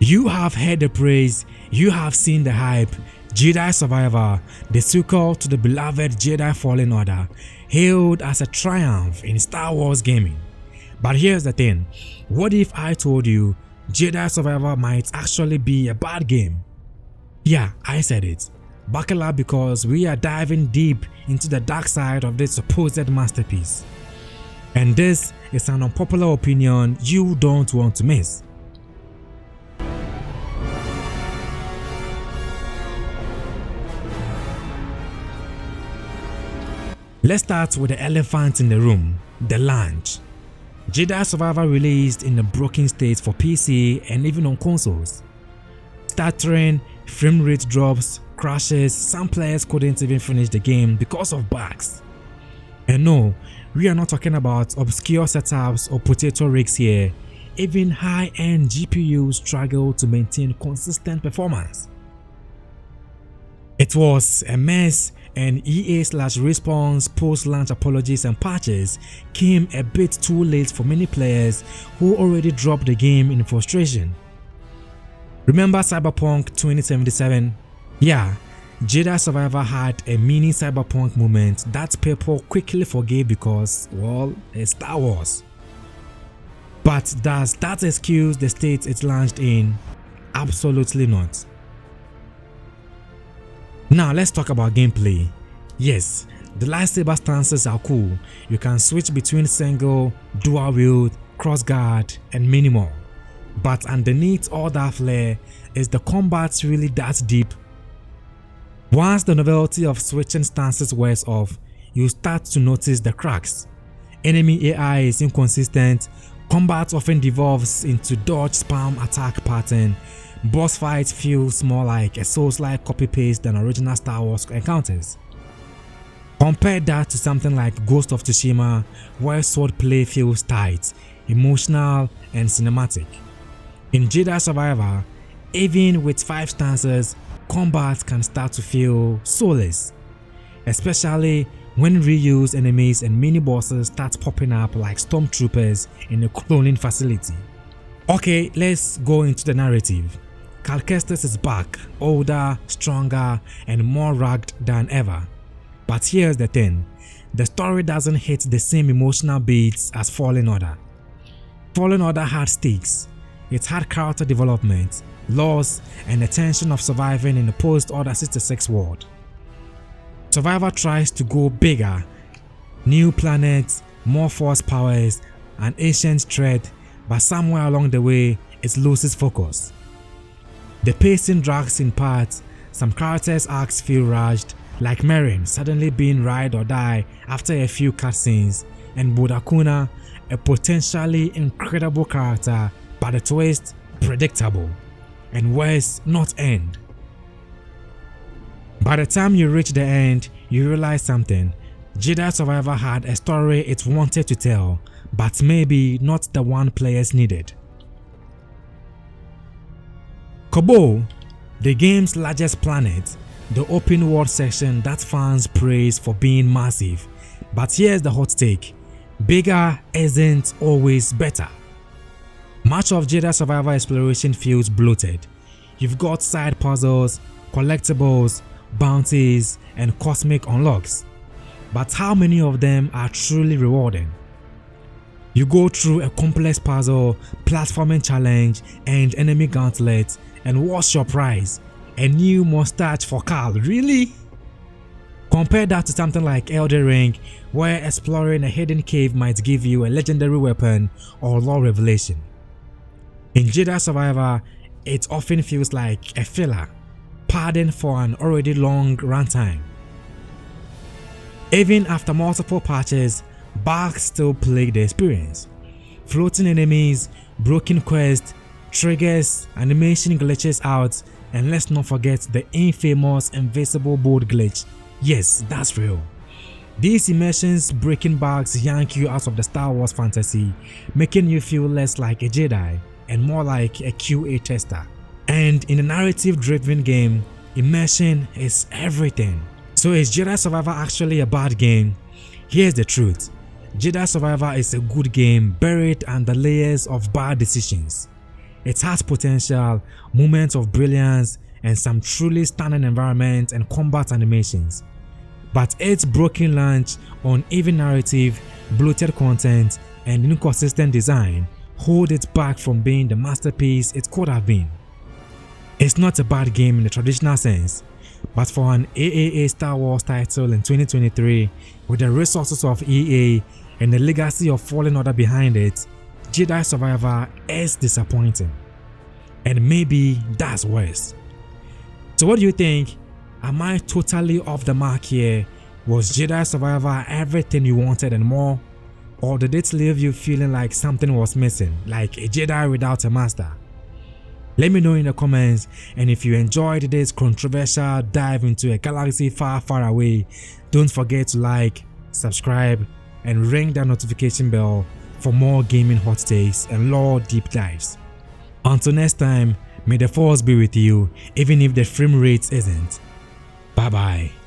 You have heard the praise, you have seen the hype. Jedi Survivor, the sequel to the beloved Jedi Fallen Order, hailed as a triumph in Star Wars gaming. But here's the thing, what if I told you Jedi Survivor might actually be a bad game? Yeah, I said it. Buckle up because we are diving deep into the dark side of this supposed masterpiece. And this is an unpopular opinion you don't want to miss. Let's start with the elephant in the room, the launch. Jedi Survivor released in a broken state for PC and even on consoles. Stuttering, frame rate drops, crashes, some players couldn't even finish the game because of bugs. And no, we are not talking about obscure setups or potato rigs here. Even high-end GPUs struggle to maintain consistent performance. It was a mess, and EA/Respawn's post-launch apologies and patches came a bit too late for many players who already dropped the game in frustration. Remember Cyberpunk 2077? Yeah, Jedi Survivor had a mini Cyberpunk moment that people quickly forgave because, well, it's Star Wars. But does that excuse the state it launched in? Absolutely not. Now let's talk about gameplay. Yes, the lightsaber stances are cool. You can switch between single, dual wield, crossguard and many more. But underneath all that flair, is the combat really that deep? Once the novelty of switching stances wears off, you start to notice the cracks. Enemy AI is inconsistent, combat often devolves into dodge spam attack pattern, boss fights feels more like a Souls-like copy-paste than original Star Wars encounters. Compare that to something like Ghost of Tsushima, where swordplay feels tight, emotional and cinematic. In Jedi Survivor, even with 5 stances, combat can start to feel soulless, especially when reused enemies and mini-bosses start popping up like stormtroopers in a cloning facility. Okay, let's go into the narrative. Kestis is back, older, stronger, and more rugged than ever. But here's the thing, the story doesn't hit the same emotional beats as Fallen Order. Fallen Order had stakes, it had character development, loss, and the tension of surviving in the post-Order 66 world. Survivor tries to go bigger, new planets, more force powers, an ancient threat, but somewhere along the way it loses focus. The pacing drags in parts, some characters' arcs feel rushed, like Merrin suddenly being ride or die after a few cutscenes, and Budakuna, a potentially incredible character, but the twist predictable, and worse, not end. By the time you reach the end, you realize something. Jedi Survivor had a story it wanted to tell, but maybe not the one players needed. Kobo, the game's largest planet, the open world section that fans praise for being massive. But here's the hot take, bigger isn't always better. Much of Jedi Survivor exploration feels bloated. You've got side puzzles, collectibles, bounties, and cosmic unlocks. But how many of them are truly rewarding? You go through a complex puzzle, platforming challenge, and enemy gauntlet, and what's your prize? A new mustache for Carl, really? Compare that to something like Elden Ring, where exploring a hidden cave might give you a legendary weapon or lore revelation. In Jedi Survivor, it often feels like a filler, padding for an already long runtime. Even after multiple patches, bugs still plague the experience. Floating enemies, broken quests, triggers, animation glitches out, and let's not forget the infamous invisible board glitch. Yes, that's real. These immersions breaking bugs yank you out of the Star Wars fantasy, making you feel less like a Jedi and more like a QA tester. And in a narrative-driven game, immersion is everything. So is Jedi Survivor actually a bad game? Here's the truth. Jedi Survivor is a good game buried under layers of bad decisions. It has potential, moments of brilliance, and some truly stunning environments and combat animations. But its broken launch, uneven narrative, bloated content, and inconsistent design hold it back from being the masterpiece it could have been. It's not a bad game in the traditional sense, but for an AAA Star Wars title in 2023, with the resources of EA and the legacy of Fallen Order behind it, Jedi Survivor is disappointing. And maybe that's worse. So what do you think? Am I totally off the mark here? Was Jedi Survivor everything you wanted and more? Or did it leave you feeling like something was missing, like a Jedi without a master? Let me know in the comments, and if you enjoyed this controversial dive into a galaxy far, far away, don't forget to like, subscribe, and ring that notification bell for more gaming hot takes and lore deep dives. Until next time, may the force be with you, even if the frame rate isn't. Bye bye.